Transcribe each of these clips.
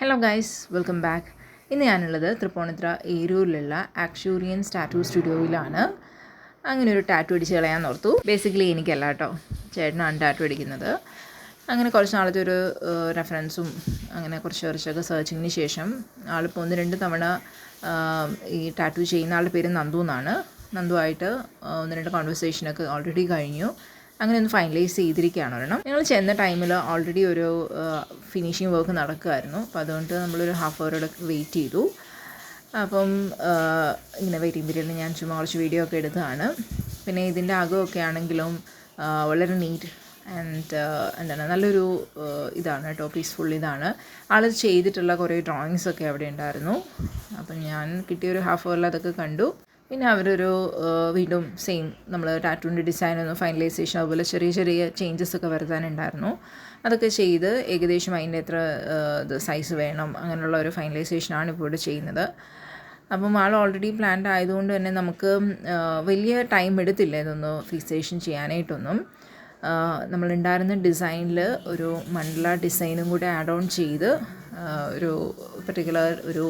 Hello guys, welcome back. ഇന്ന് ഞാനുള്ളത് Tripunithura ഏരൂരിലുള്ള ആക്ഷൂറിയൻസ് tattoo സ്റ്റുഡിയോയിലാണ്. അങ്ങനെ ഒരു ടാറ്റൂ അടിച്ച് കളയാൻ ഓർത്തു. ബേസിക്കലി എനിക്കല്ല കേട്ടോ, ചേട്ടനാണ് ടാറ്റൂ അടിക്കുന്നത്. അങ്ങനെ കുറച്ച് നാളത്തെ ഒരു റെഫറൻസും അങ്ങനെ കുറച്ചൊക്കെ സെർച്ചിങ്ങിന് ശേഷം ആളിപ്പോൾ 1-2 തവണ ഈ ടാറ്റൂ ചെയ്യുന്ന ആളുടെ പേര് നന്ദു എന്നാണ്. നന്ദുവായിട്ട് 1-2 കോൺവെർസേഷനൊക്കെ ഓൾറെഡി കഴിഞ്ഞു. അങ്ങനെ ഒന്ന് ഫൈനലൈസ് ചെയ്തിരിക്കുകയാണ് ഒരെണ്ണം. ഞങ്ങൾ ചെന്ന ടൈമിൽ ഓൾറെഡി ഒരു ഫിനിഷിങ് വർക്ക് നടക്കുമായിരുന്നു. അപ്പോൾ അതുകൊണ്ട് നമ്മളൊരു ഹാഫ് അവറോടെ വെയിറ്റ് ചെയ്തു. അപ്പം ഇങ്ങനെ വെയിറ്റിംഗ് പീരീഡിൽ ഞാൻ ചുമ്മാ കുറച്ച് വീഡിയോ ഒക്കെ എടുത്തതാണ്. പിന്നെ ഇതിൻ്റെ അകമൊക്കെ ആണെങ്കിലും വളരെ നീറ്റ് ആൻഡ് എന്താണ് നല്ലൊരു ഇതാണ് കേട്ടോ, പീസ്ഫുൾ ഇതാണ്. ആൾ ചെയ്തിട്ടുള്ള കുറേ ഡ്രോയിങ്സൊക്കെ അവിടെ ഉണ്ടായിരുന്നു. അപ്പം ഞാൻ കിട്ടിയൊരു ഹാഫ് അവറിൽ അതൊക്കെ കണ്ടു. പിന്നെ അവരൊരു വീണ്ടും സെയിം നമ്മൾ ടാറ്റൂവിൻ്റെ ഡിസൈനൊന്നും ഫൈനലൈസേഷൻ അതുപോലെ ചെറിയ ചെറിയ ചേഞ്ചസ് ഒക്കെ വരുത്താനുണ്ടായിരുന്നു. അതൊക്കെ ചെയ്ത് ഏകദേശം അതിൻ്റെ എത്ര സൈസ് വേണം അങ്ങനെയുള്ള ഒരു ഫൈനലൈസേഷനാണ് ഇപ്പോൾ ഇവിടെ ചെയ്യുന്നത്. അപ്പം ആൾ ഓൾറെഡി പ്ലാൻഡ് ആയതുകൊണ്ട് തന്നെ നമുക്ക് വലിയ ടൈം എടുത്തില്ല ഇതൊന്ന് ഫിക്സേഷൻ ചെയ്യാനായിട്ടൊന്നും. നമ്മളുണ്ടായിരുന്ന ഡിസൈനിൽ ഒരു മണ്ഡല ഡിസൈനും കൂടെ ആഡ് ഓൺ ചെയ്ത് ഒരു പർട്ടിക്കുലർ ഒരു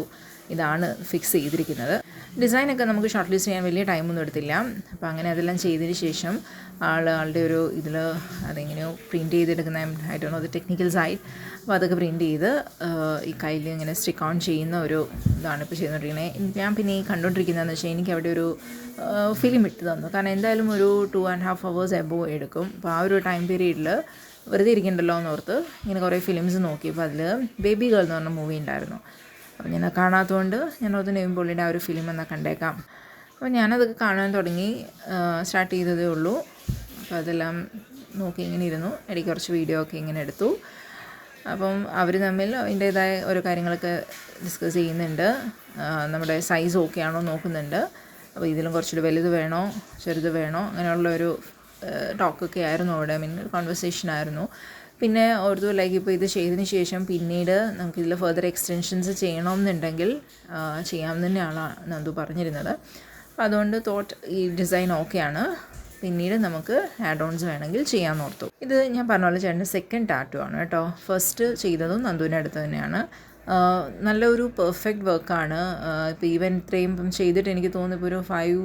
ഇതാണ് ഫിക്സ് ചെയ്തിരിക്കുന്നത്. ഡിസൈനൊക്കെ നമുക്ക് ഷോർട്ട് ലിസ്റ്റ് ചെയ്യാൻ വലിയ ടൈമൊന്നും എടുത്തില്ല. അപ്പോൾ അങ്ങനെ അതെല്ലാം ചെയ്തതിന് ശേഷം ആളുടെ ഒരു ഇതിൽ അതെങ്ങനെയോ പ്രിൻറ്റ് ചെയ്തെടുക്കുന്ന ആയിട്ടാണോ അത് ടെക്നിക്കൽ സൈഡ്. അപ്പോൾ അതൊക്കെ പ്രിൻറ്റ് ചെയ്ത് ഈ കയ്യിൽ ഇങ്ങനെ സ്റ്റിക്ക് ഓൺ ചെയ്യുന്ന ഒരു ഇതാണ് ഇപ്പോൾ ചെയ്തുകൊണ്ടിരിക്കുന്നത്. ഞാൻ പിന്നെ ഈ കണ്ടുകൊണ്ടിരിക്കുന്നതെന്ന് വെച്ചാൽ എനിക്ക് അവിടെ ഒരു ഫിലിം ഇട്ട് തന്നു. കാരണം എന്തായാലും ഒരു 2.5 hours എബോവ് എടുക്കും. അപ്പോൾ ആ ഒരു ടൈം പീരീഡിൽ വെറുതെ ഇരിക്കണ്ടല്ലോ എന്നോർത്ത് ഇങ്ങനെ കുറേ ഫിലിംസ് നോക്കി. അപ്പോൾ അതിൽ ബേബി ഗേൾ എന്ന് പറഞ്ഞ മൂവി ഉണ്ടായിരുന്നു. അപ്പോൾ ഞാൻ കാണാത്തതുകൊണ്ട് ഞാനത് നെവിൻ പോളിയുടെ ആ ഒരു ഫിലിം എന്നാൽ കണ്ടേക്കാം. അപ്പോൾ ഞാനതൊക്കെ കാണാൻ തുടങ്ങി, സ്റ്റാർട്ട് ചെയ്തതേ ഉള്ളൂ. അപ്പോൾ അതെല്ലാം നോക്കി ഇങ്ങനെ ഇരുന്നു. ഇടയ്ക്ക് കുറച്ച് വീഡിയോ ഒക്കെ ഇങ്ങനെ എടുത്തു. അപ്പം അവർ തമ്മിൽ അതിൻ്റേതായ ഓരോ കാര്യങ്ങളൊക്കെ ഡിസ്കസ് ചെയ്യുന്നുണ്ട്. നമ്മുടെ സൈസ് ഓക്കെ ആണോ നോക്കുന്നുണ്ട്. അപ്പോൾ ഇതിലും കുറച്ചുകൂടി വലുത് വേണോ ചെറുത് വേണോ അങ്ങനെയുള്ളൊരു ടോക്കൊക്കെ ആയിരുന്നു അവിടെ. കോൺവെർസേഷൻ ആയിരുന്നു. പിന്നെ ഓർത്തു ലൈക്ക് ഇപ്പോൾ ഇത് ചെയ്തതിന് ശേഷം പിന്നീട് നമുക്കിതിൽ ഫർദർ എക്സ്റ്റൻഷൻസ് ചെയ്യണമെന്നുണ്ടെങ്കിൽ ചെയ്യാമെന്ന് തന്നെയാണ് നന്ദു പറഞ്ഞിരുന്നത്. അപ്പോൾ അതുകൊണ്ട് ഈ ഡിസൈൻ ഓക്കെയാണ്. പിന്നീട് നമുക്ക് ആഡ് ഓൺസ് വേണമെങ്കിൽ ചെയ്യാമെന്ന് ഓർത്തു. ഇത് ഞാൻ പറഞ്ഞ പോലെ ചേട്ടൻ്റെ സെക്കൻഡ് ടാറ്റു ആണ് കേട്ടോ. ഫസ്റ്റ് ചെയ്തതും നന്ദുവിൻ്റെ അടുത്ത് തന്നെയാണ്. നല്ലൊരു പെർഫെക്റ്റ് വർക്കാണ്. ഇപ്പോൾ ഈവൻ ഇത്രയും ചെയ്തിട്ട് എനിക്ക് തോന്നുന്നു ഇപ്പോൾ ഒരു 5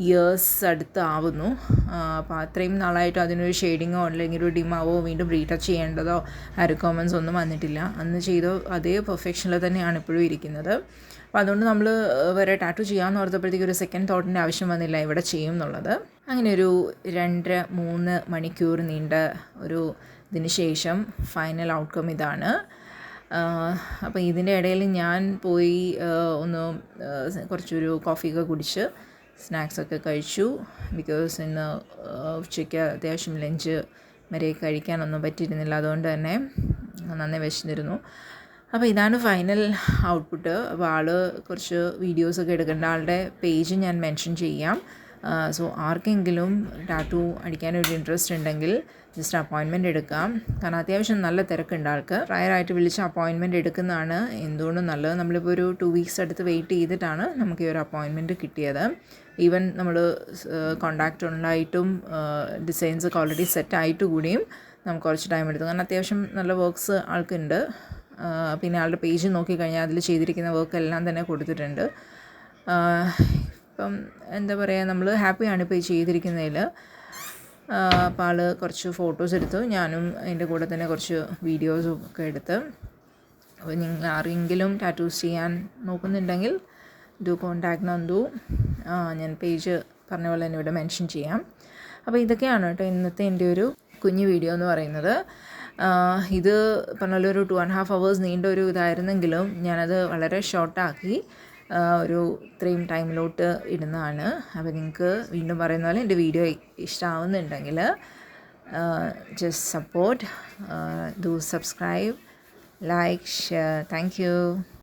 years അടുത്താവുന്നു. അപ്പോൾ അത്രയും നാളായിട്ട് അതിനൊരു ഷെയ്ഡിങ്ങോ അല്ലെങ്കിൽ ഒരു ഡിമാവോ വീണ്ടും റീടച്ച് ചെയ്യേണ്ടതോ കോമൻസ് ഒന്നും വന്നിട്ടില്ല. അന്ന് ചെയ്തോ അതേ പെർഫെക്ഷനിൽ തന്നെയാണ് ഇപ്പോഴും ഇരിക്കുന്നത്. അപ്പോൾ അതുകൊണ്ട് നമ്മൾ വേറെ ടാറ്റു ചെയ്യാമെന്ന് ഓർത്തപ്പോഴത്തേക്ക് ഒരു സെക്കൻഡ് തോട്ടിൻ്റെ ആവശ്യം വന്നില്ല, ഇവിടെ ചെയ്യും എന്നുള്ളത്. അങ്ങനെ ഒരു 2-3 മണിക്കൂർ നീണ്ട ഒരു ഇതിന് ശേഷം ഫൈനൽ ഔട്ട്കം ഇതാണ്. അപ്പോൾ ഇതിൻ്റെ ഇടയിൽ ഞാൻ പോയി ഒന്ന് കുറച്ചൊരു കോഫിയൊക്കെ കുടിച്ച് സ്നാക്സൊക്കെ കഴിച്ചു. ബിക്കോസ് ഇന്ന് ഉച്ചയ്ക്ക് അത്യാവശ്യം ലഞ്ച് വരെ കഴിക്കാനൊന്നും പറ്റിയിരുന്നില്ല. അതുകൊണ്ട് തന്നെ നന്നേ വിശന്നിരുന്നു. അപ്പോൾ ഇതാണ് ഫൈനൽ ഔട്ട്പുട്ട്. അപ്പോൾ ആൾ കുറച്ച് വീഡിയോസൊക്കെ എടുക്കേണ്ട ആളുടെ പേജ് ഞാൻ മെൻഷൻ ചെയ്യാം. സോ ആർക്കെങ്കിലും ടാറ്റു അടിക്കാനൊരു ഇൻട്രസ്റ്റ് ഉണ്ടെങ്കിൽ ജസ്റ്റ് അപ്പോയിൻമെൻറ്റ് എടുക്കാം. കാരണം അത്യാവശ്യം നല്ല തിരക്കുണ്ട് ആൾക്ക്. പ്രയറായിട്ട് വിളിച്ച് അപ്പോയിൻമെൻറ്റ് എടുക്കുന്നതാണ് എന്തുകൊണ്ടും നല്ലത്. നമ്മളിപ്പോൾ ഒരു 2 weeks അടുത്ത് വെയിറ്റ് ചെയ്തിട്ടാണ് നമുക്ക് ഈ ഒരു അപ്പോയിൻമെൻറ്റ് കിട്ടിയത്. ഈവൻ നമ്മൾ കോണ്ടാക്റ്റ് ഉണ്ടായിട്ടും ഡിസൈൻസൊക്കെ ഓൾറെഡി സെറ്റായിട്ട് കൂടിയും നമുക്ക് കുറച്ച് ടൈം എടുത്തു. കാരണം അത്യാവശ്യം നല്ല വർക്ക്സ് ആൾക്കുണ്ട്. പിന്നെ ആളുടെ പേജ് നോക്കിക്കഴിഞ്ഞാൽ അതിൽ ചെയ്തിരിക്കുന്ന വർക്കെല്ലാം തന്നെ കൊടുത്തിട്ടുണ്ട്. ഇപ്പം എന്താ പറയുക, നമ്മൾ ഹാപ്പിയാണ് ഇപ്പോൾ ചെയ്തിരിക്കുന്നതിൽ. അപ്പോൾ ആൾ കുറച്ച് ഫോട്ടോസ് എടുത്തു, ഞാനും അതിൻ്റെ കൂടെ തന്നെ കുറച്ച് വീഡിയോസും ഒക്കെ എടുത്ത്. അപ്പോൾ നിങ്ങൾ ആരെങ്കിലും ടാറ്റൂസ് ചെയ്യാൻ നോക്കുന്നുണ്ടെങ്കിൽ ഡു കോണ്ടാക്ട് നന്ദു. ഞാൻ പേജ് പറഞ്ഞ പോലെ തന്നെ ഇവിടെ മെൻഷൻ ചെയ്യാം. അപ്പോൾ ഇതൊക്കെയാണ് കേട്ടോ ഇന്നത്തെ എൻ്റെ ഒരു കുഞ്ഞു വീഡിയോ എന്ന് പറയുന്നത്. ഇത് പറഞ്ഞ ഒരു 2.5 hours നീണ്ട ഒരു ഇതായിരുന്നെങ്കിലും ഞാനത് വളരെ ഷോർട്ടാക്കി ഒരു ഇത്രയും ടൈമിലോട്ട് ഇടുന്നതാണ്. അപ്പോൾ നിങ്ങൾക്ക് വീണ്ടും പറയുന്ന പോലെ എൻ്റെ വീഡിയോ ഇഷ്ടമാവുന്നുണ്ടെങ്കിൽ just support, do subscribe, like, share. Thank U.